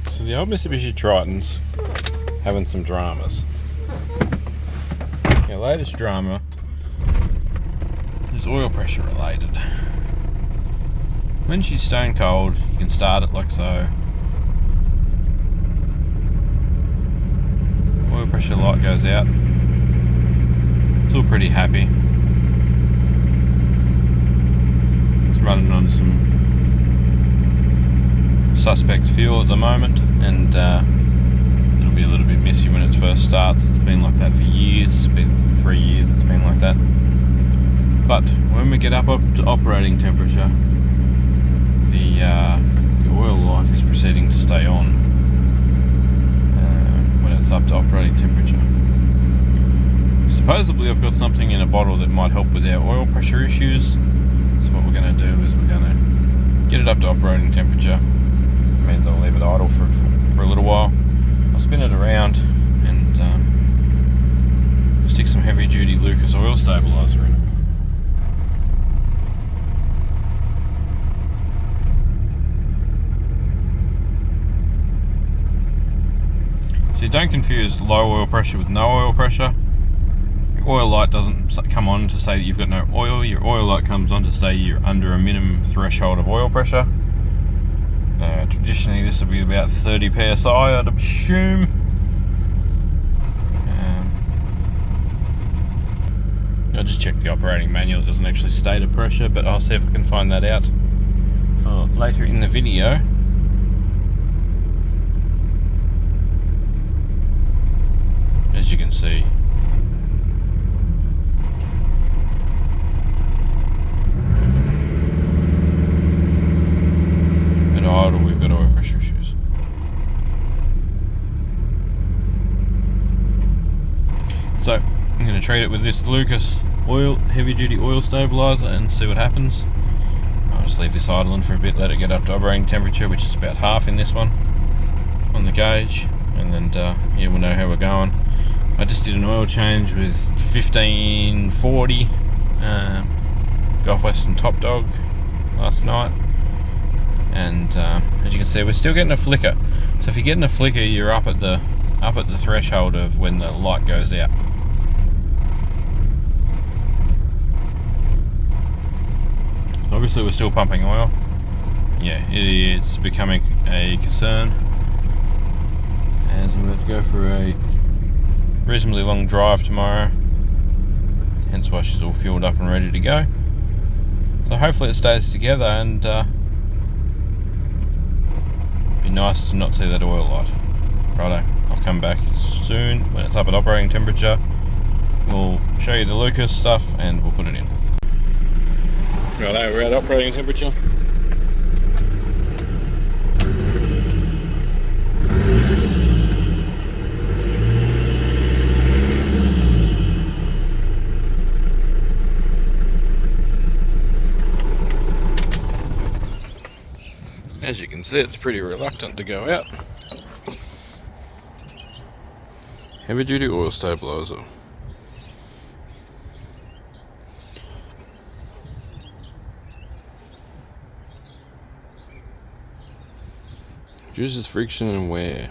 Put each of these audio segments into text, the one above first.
So the old Mitsubishi Triton's having some dramas. The latest drama is oil pressure related. When she's stone cold, you can start it like so. Oil pressure light goes out. Still pretty happy. It's running on some suspect fuel at the moment, and it'll be a little bit messy when it first starts. It's been like that for years. It's been 3 years it's been like that. But when we get up to operating temperature, the oil light is proceeding to stay on when it's up to operating temperature. Supposedly I've got something in a bottle that might help with our oil pressure issues. So what we're going to do is we're going to get it up to operating temperature. It means I'll leave it idle for a little while. I'll spin it around and stick some heavy duty Lucas oil stabilizer in. So you don't confuse low oil pressure with no oil pressure. Your oil light doesn't come on to say that you've got no oil. Your oil light comes on to say you're under a minimum threshold of oil pressure. Traditionally this will be about 30 psi, I'd assume. I'll just check the operating manual. It doesn't actually state a pressure, but I'll see if I can find that out for later in the video. As you can see, at idle we've got oil pressure issues. So I'm going to treat it with this Lucas heavy duty oil stabilizer and see what happens. I'll just leave this idling for a bit, let it get up to operating temperature, which is about half in this one on the gauge, and then yeah, we'll know how we're going. I just did an oil change with 1540 Gulf Western Top Dog last night, and as you can see we're still getting a flicker. So if you're getting a flicker, you're up at the threshold of when the light goes out. Obviously we're still pumping oil. Yeah, it's becoming a concern, as I'm about to go for a reasonably long drive tomorrow, hence why she's all fueled up and ready to go. So hopefully it stays together, and be nice to not see that oil light. Righto, I'll come back soon when it's up at operating temperature. We'll show you the Lucas stuff and we'll put it in. Righto, we're at operating temperature. As you can see, it's pretty reluctant to go out. Heavy duty oil stabilizer. Reduces friction and wear.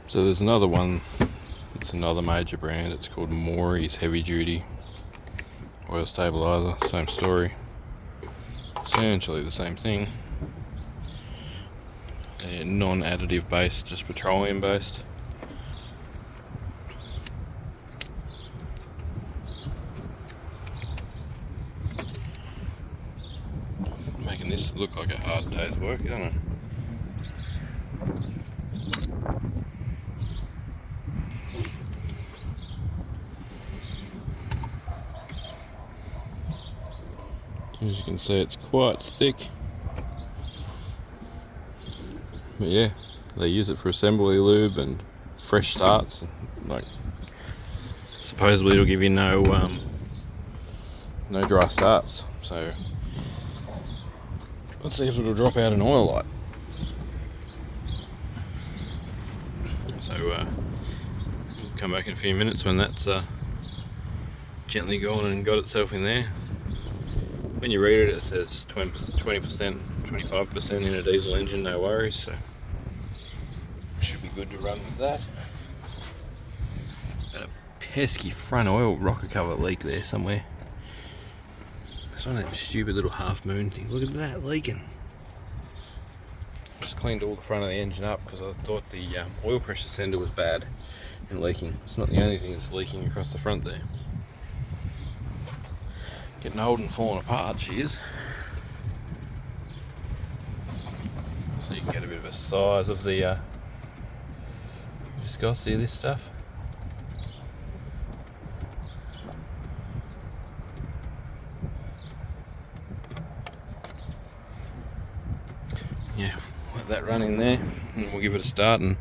So there's another one, it's another major brand, it's called Maury's Heavy Duty Oil Stabilizer, same story, essentially the same thing. They're non-additive based, just petroleum based. Making this look like a hard day's work, isn't it? As you can see, it's quite thick. But yeah, they use it for assembly lube and fresh starts. Like, supposedly it'll give you no dry starts. So let's see if it'll drop out an oil light. So we'll come back in a few minutes when that's gently gone and got itself in there. when you read it, it says 20%, 25% in a diesel engine, no worries, so should be good to run with that. Got a pesky front oil rocker cover leak there somewhere. It's one of them stupid little half moon things. Look at that leaking. Just cleaned all the front of the engine up because I thought the oil pressure sender was bad and leaking. It's not the only thing that's leaking across the front there. Getting old and falling apart, she is. So you can get a bit of a size of the viscosity of this stuff. Yeah, let that run in there and we'll give it a start and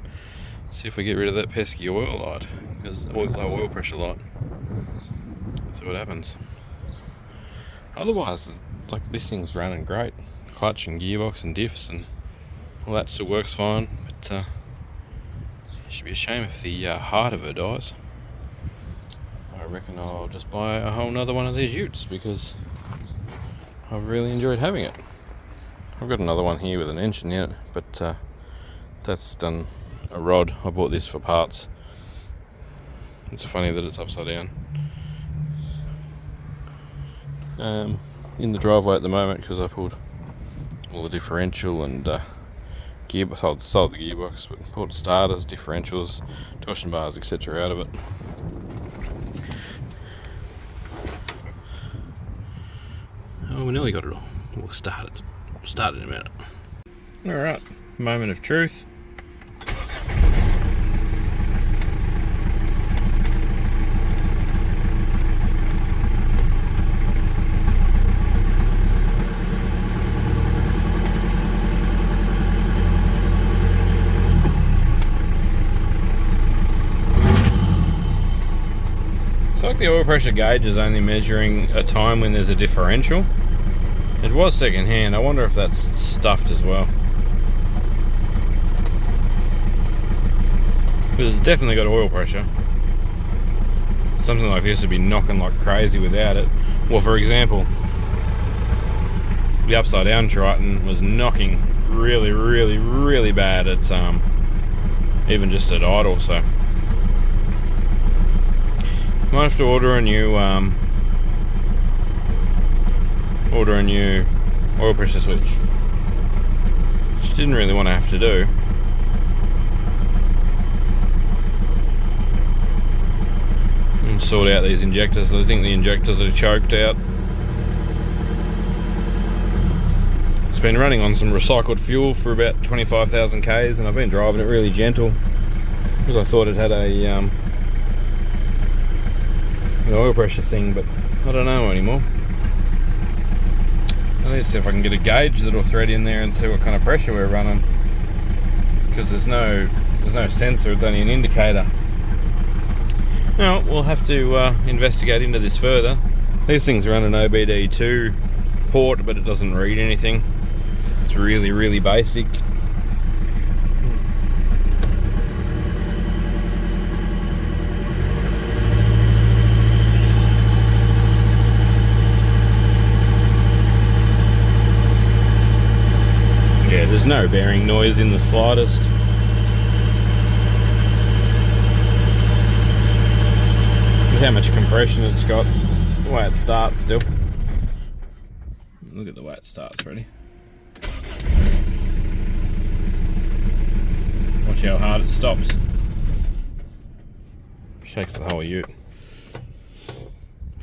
see if we get rid of that pesky oil light, because low oil pressure light. See what happens. Otherwise, like, this thing's running great. Clutch and gearbox and diffs and all that still works fine, but it should be a shame if the heart of her dies. I reckon I'll just buy a whole nother one of these utes because I've really enjoyed having it. I've got another one here with an engine in it, but that's done a rod. I bought this for parts. It's funny that it's upside down. In the driveway at the moment because I pulled all the differential and gearbox. Sold the gearbox, but pulled starters, differentials, torsion bars, etc. out of it. Oh, we nearly got it all. We'll start it in a minute. Alright, moment of truth. It's like the oil pressure gauge is only measuring a time when there's a differential. It was second hand. I wonder if that's stuffed as well. But it's definitely got oil pressure. Something like this would be knocking like crazy without it. Well, for example, the upside down Triton was knocking really, really, really bad at even just at idle, so might have to order a new oil pressure switch, which I didn't really want to have to do. And sort out these injectors. I think the injectors are choked out. It's been running on some recycled fuel for about 25,000 Ks, and I've been driving it really gentle because I thought it had an oil pressure thing, but I don't know anymore. I need to see if I can get a gauge that'll thread in there and see what kind of pressure we're running, because there's no sensor, it's only an indicator. Now we'll have to investigate into this further. These things run an OBD2 port, but it doesn't read anything. It's really, really basic. Yeah, there's no bearing noise in the slightest. Look how much compression it's got. The way it starts still. Look at the way it starts, ready? Watch how hard it stops. Shakes the whole ute.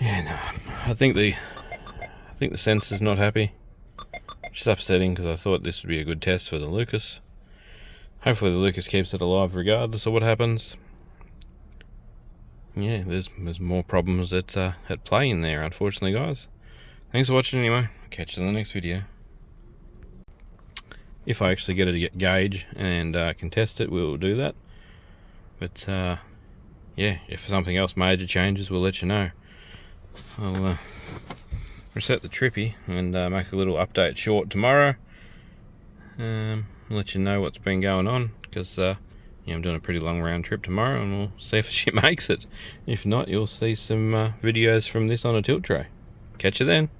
Yeah, no, I think the sensor's not happy. Which is upsetting because I thought this would be a good test for the Lucas. Hopefully the Lucas keeps it alive regardless of what happens. Yeah, there's more problems at play in there, unfortunately, guys. Thanks for watching anyway. Catch you in the next video. If I actually get a gauge and can test it, we'll do that. But yeah, if something else major changes, we'll let you know. I'll reset the trippy and make a little update short tomorrow. Let you know what's been going on, because yeah, I'm doing a pretty long round trip tomorrow, and we'll see if she makes it. If not, you'll see some videos from this on a tilt tray. Catch you then.